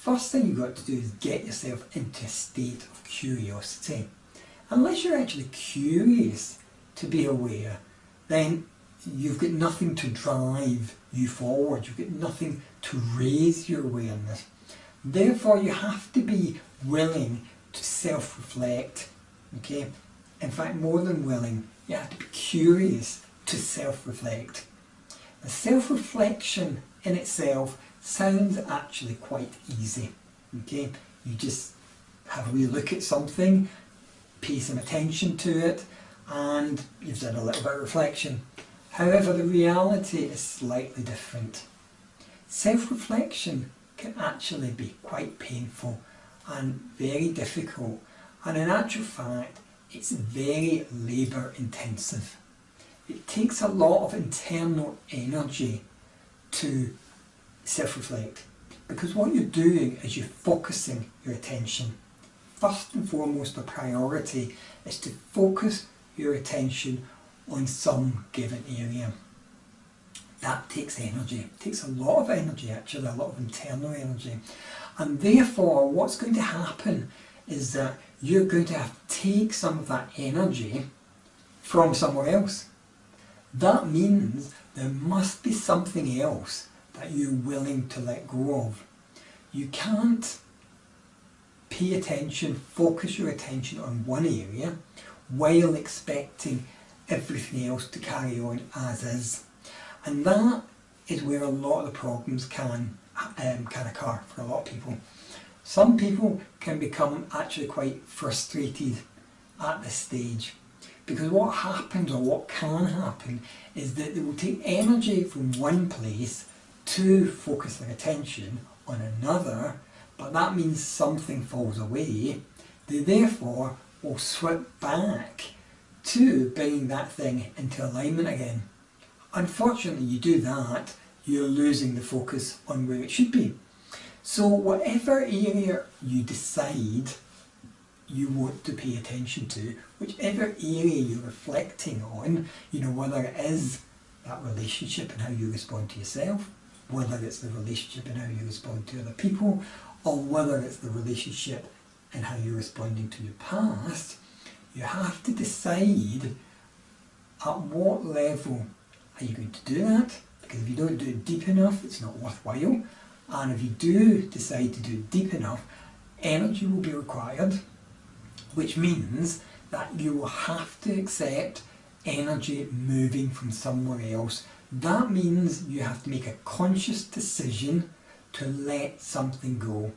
first thing you've got to do is get yourself into a state of curiosity. Unless you're actually curious to be aware, then you've got nothing to drive you forward, you've got nothing to raise your awareness. Therefore you have to be willing to self-reflect, okay? In fact, more than willing, you have to be curious to self-reflect. The self-reflection in itself sounds actually quite easy, okay? You just have a wee look at something, pay some attention to it, and you've done a little bit of reflection. However, the reality is slightly different. Self-reflection can actually be quite painful and very difficult, and in actual fact it's very labour intensive. It takes a lot of internal energy to self-reflect, because what you're doing is you're focusing your attention. First and foremost, the priority is to focus your attention on some given area. That takes energy. It takes a lot of energy, actually, a lot of internal energy. And therefore, what's going to happen is that you're going to have to take some of that energy from somewhere else. That means there must be something else that you're willing to let go of. You can't pay attention, focus your attention on one area while expecting everything else to carry on as is. And that is where a lot of the problems can occur for a lot of people. Some people can become actually quite frustrated at this stage, because what happens, or what can happen, is that they will take energy from one place to focus their attention on another, but that means something falls away. They therefore will swip back to bringing that thing into alignment again. Unfortunately, you do that, you're losing the focus on where it should be. So whatever area you decide you want to pay attention to, whichever area you're reflecting on, whether it is that relationship and how you respond to yourself, whether it's the relationship and how you respond to other people, or whether it's the relationship and how you're responding to your past, you have to decide at what level are you going to do that, because if you don't do it deep enough, it's not worthwhile. And if you do decide to do it deep enough, energy will be required, which means that you will have to accept energy moving from somewhere else. That means you have to make a conscious decision to let something go.